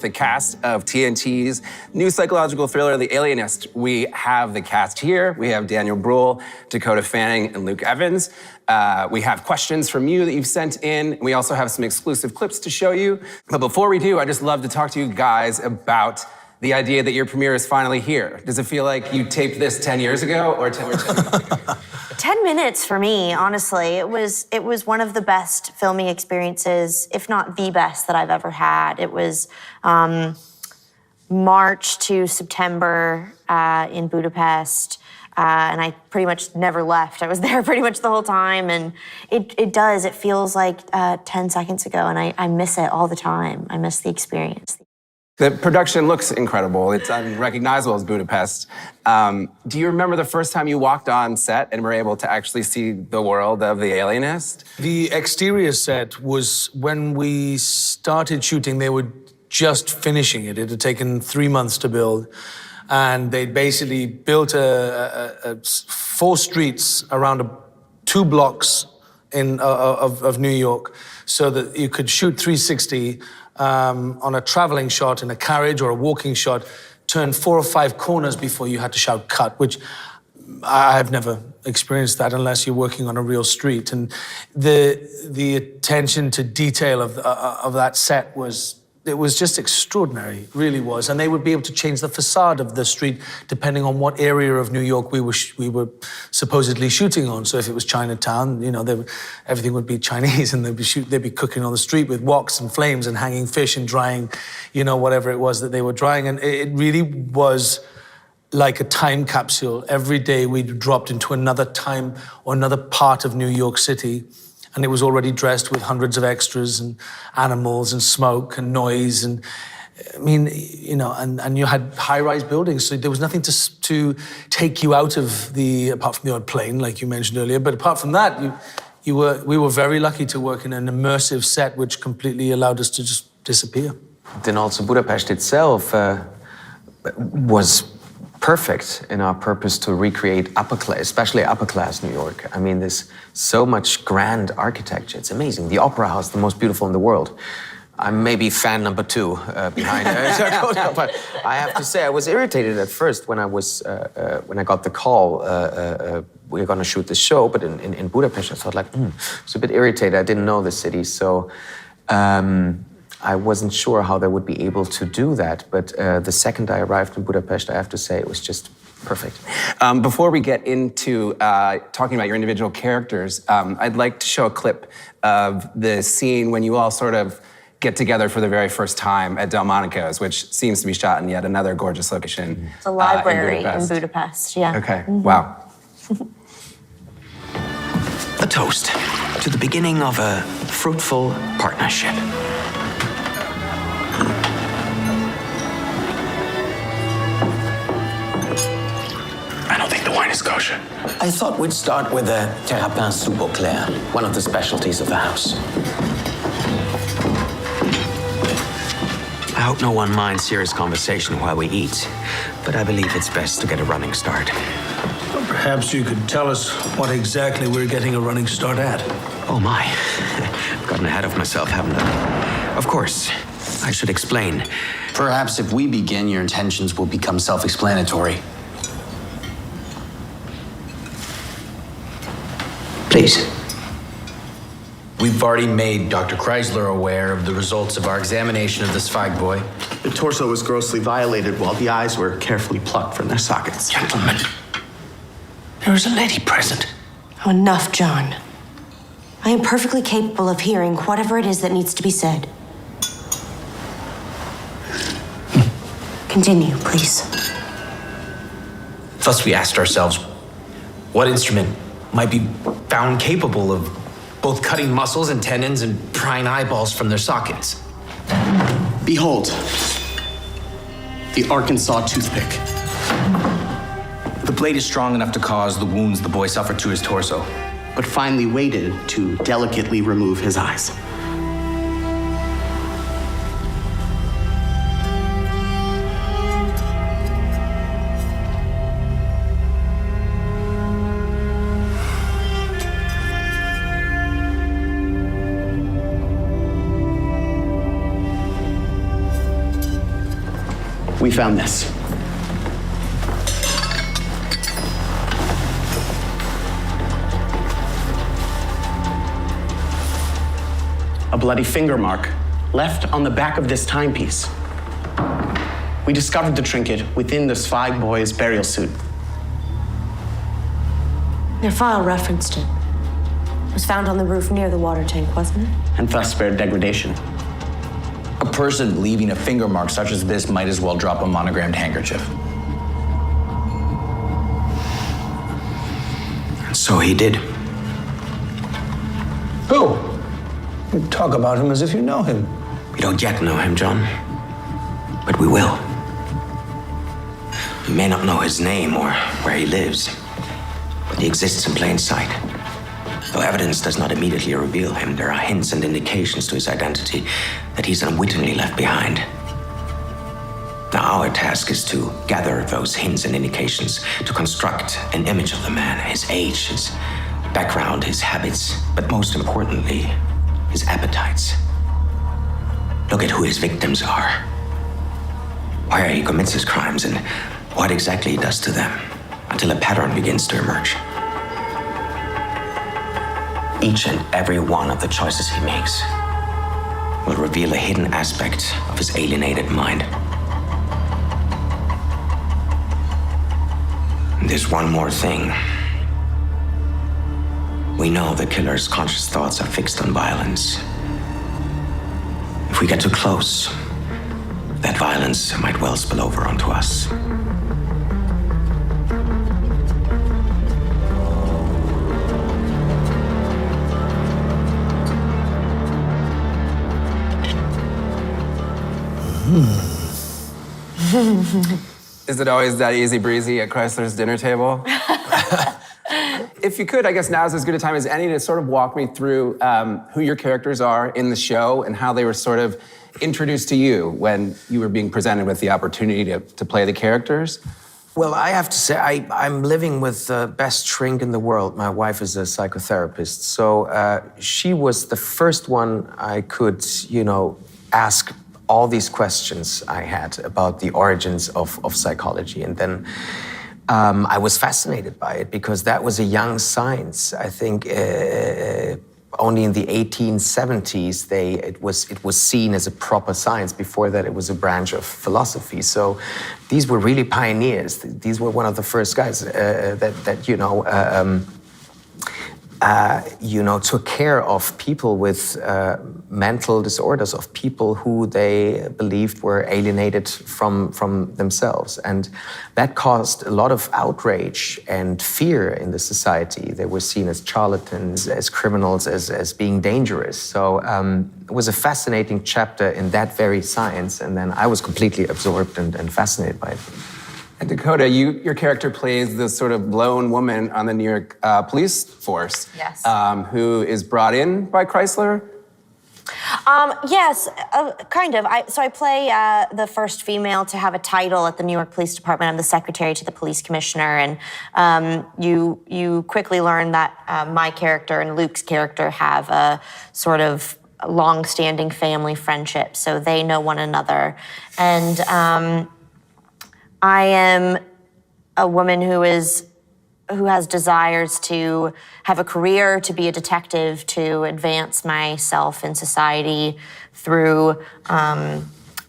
The cast of TNT's new psychological thriller, The Alienist. We have the cast here. We have Daniel Brühl, Dakota Fanning, and Luke Evans. We have questions from you that you've sent in. We also have some exclusive clips to show you. But before we do, I'd just love to talk to you guys about the idea that your premiere is finally here. Does it feel like you taped this 10 years ago or 10 minutes ago? 10 minutes for me, honestly. It was one of the best filming experiences, if not the best that I've ever had. It was March to September in Budapest, and I pretty much never left. I was there pretty much the whole time, and it feels like 10 seconds ago, and I miss it all the time. I miss the experience. The production looks incredible. It's unrecognizable as Budapest. Do you remember the first time you walked on set and were able to actually see the world of The Alienist? The exterior set was when we started shooting, they were just finishing it. It had taken 3 months to build. And they basically built 4 streets around 2 blocks of New York so that you could shoot 360 on a traveling shot in a carriage or a walking shot, turn 4 or 5 corners before you had to shout cut, which I've never experienced that unless you're working on a real street. And the attention to detail of that set was just extraordinary, really was. And they would be able to change the facade of the street depending on what area of New York we were supposedly shooting on. So if it was Chinatown, you know, everything would be Chinese, and they'd be cooking on the street with woks and flames and hanging fish and drying, you know, whatever it was that they were drying. And it really was like a time capsule. Every day we dropped into another time or another part of New York City. And it was already dressed with hundreds of extras and animals and smoke and noise. And I mean, you know, and you had high-rise buildings. So there was nothing to take you out of apart from the odd plane, like you mentioned earlier. But apart from that, we were very lucky to work in an immersive set, which completely allowed us to just disappear. Then also Budapest itself was perfect in our purpose to recreate especially upper-class New York. I mean, there's so much grand architecture. It's amazing. The Opera House, the most beautiful in the world. I'm maybe fan number 2 behind Dakota, but I have to say I was irritated at first when I got the call. We're going to shoot this show, but in Budapest, I thought like, it's a bit irritated. I didn't know the city, so. I wasn't sure how they would be able to do that, but the second I arrived in Budapest, I have to say it was just perfect. Before we get into talking about your individual characters, I'd like to show a clip of the scene when you all sort of get together for the very first time at Delmonico's, which seems to be shot in yet another gorgeous location. It's a library in Budapest, yeah. Okay, wow. A toast to the beginning of a fruitful partnership. I don't think the wine is kosher. I thought we'd start with a terrapin soupe au clair, one of the specialties of the house. I hope no one minds serious conversation while we eat, but I believe it's best to get a running start. Well, perhaps you could tell us what exactly we're getting a running start at. Oh my, I've gotten ahead of myself, haven't I? Of course, I should explain. Perhaps if we begin, your intentions will become self-explanatory. Please. We've already made Dr. Kreizler aware of the results of our examination of the Zweig boy. The torso was grossly violated while the eyes were carefully plucked from their sockets. Gentlemen, there is a lady present. Oh, enough, John. I am perfectly capable of hearing whatever it is that needs to be said. Continue, please. Thus, we asked ourselves, what instrument might be found capable of both cutting muscles and tendons and prying eyeballs from their sockets? Behold, the Arkansas toothpick. The blade is strong enough to cause the wounds the boy suffered to his torso, but finely weighted to delicately remove his eyes. We found this. A bloody finger mark left on the back of this timepiece. We discovered the trinket within the Zweig boy's burial suit. Their file referenced it. It was found on the roof near the water tank, wasn't it? And thus spared degradation. A person leaving a finger mark such as this might as well drop a monogrammed handkerchief. And so he did. Who? You talk about him as if you know him. We don't yet know him, John. But we will. We may not know his name or where he lives, but he exists in plain sight. Though evidence does not immediately reveal him, there are hints and indications to his identity that he's unwittingly left behind. Now, our task is to gather those hints and indications, to construct an image of the man, his age, his background, his habits, but most importantly, his appetites. Look at who his victims are, where he commits his crimes, and what exactly he does to them, until a pattern begins to emerge. Each and every one of the choices he makes will reveal a hidden aspect of his alienated mind. And there's one more thing. We know the killer's conscious thoughts are fixed on violence. If we get too close, that violence might well spill over onto us. Is it always that easy breezy at Chrysler's dinner table? If you could, I guess now's as good a time as any to sort of walk me through who your characters are in the show and how they were sort of introduced to you when you were being presented with the opportunity to play the characters. Well, I have to say, I'm living with the best shrink in the world. My wife is a psychotherapist, so she was the first one I could, ask all these questions I had about the origins of psychology. And then I was fascinated by it because that was a young science. I think only in the 1870s it was seen as a proper science. Before that, it was a branch of philosophy. So these were really pioneers. These were one of the first guys took care of people with mental disorders, of people who they believed were alienated from themselves. And that caused a lot of outrage and fear in the society. They were seen as charlatans, as criminals, as being dangerous. So it was a fascinating chapter in that very science. And then I was completely absorbed and fascinated by it. And Dakota, your character plays this sort of lone woman on the New York police force. Yes. Who is brought in by Kreizler? Yes, kind of. So I play the first female to have a title at the New York Police Department. I'm the secretary to the police commissioner, and you quickly learn that my character and Luke's character have a sort of long-standing family friendship, so they know one another. And I am a woman who has desires to have a career, to be a detective, to advance myself in society through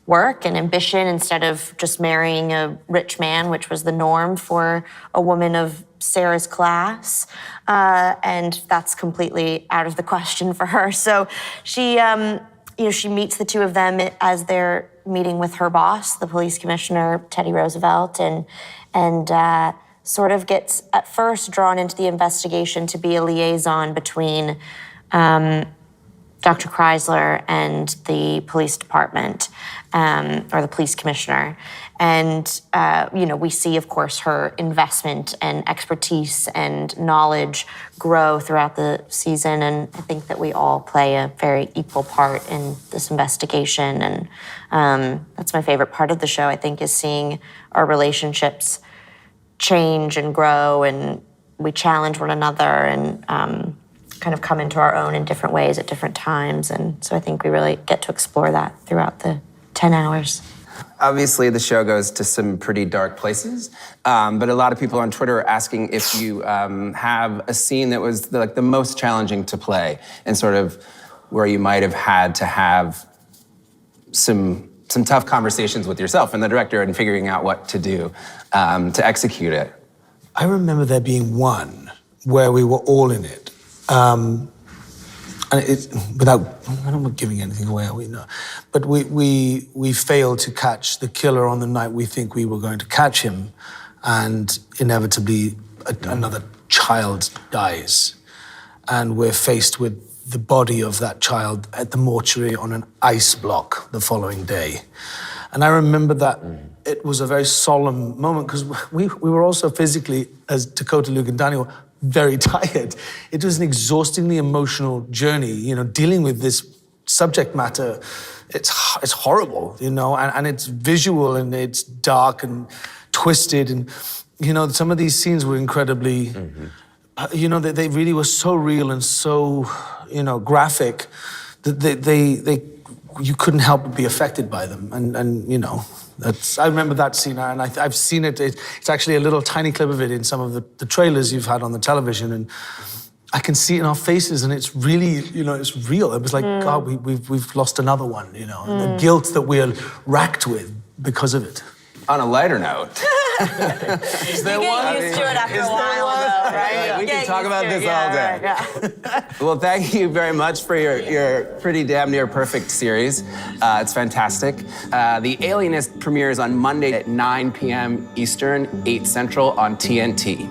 work and ambition instead of just marrying a rich man, which was the norm for a woman of Sarah's class. And that's completely out of the question for her. So she meets the two of them as they're meeting with her boss, the police commissioner, Teddy Roosevelt, and sort of gets at first drawn into the investigation to be a liaison between Dr. Kreizler and the police department, or the police commissioner. And, we see, of course, her investment and expertise and knowledge grow throughout the season. And I think that we all play a very equal part in this investigation. And that's my favorite part of the show, I think, is seeing our relationships change and grow, and we challenge one another and kind of come into our own in different ways at different times. And so I think we really get to explore that throughout the 10 hours. Obviously, the show goes to some pretty dark places, but a lot of people on Twitter are asking if you have a scene that was the most challenging to play, and sort of where you might have had to have some tough conversations with yourself and the director and figuring out what to do to execute it. I remember there being one where we were all in it. And I don't want giving anything away, are we? No. But we failed to catch the killer on the night we think we were going to catch him, and inevitably another child dies. And we're faced with the body of that child at the mortuary on an ice block the following day. And I remember that it was a very solemn moment because we were also physically, as Dakota, Luke, and Daniel, very tired. It was an exhaustingly emotional journey, dealing with this subject matter. It's horrible, and it's visual and it's dark and twisted. And, some of these scenes were incredibly, they really were so real and so, graphic that you couldn't help but be affected by them. And I remember that scene, and I've seen it. It's actually a little tiny clip of it in some of the trailers you've had on the television, and I can see it in our faces, and it's really, it's real. It was like, God, we've lost another one, and the guilt that we're racked with because of it. On a lighter note. Is there one? You get used to it after a while, though, right? We can talk about this all day. Yeah. Well, thank you very much for your pretty damn near perfect series. It's fantastic. The Alienist premieres on Monday at 9 p.m. Eastern, 8 Central on TNT.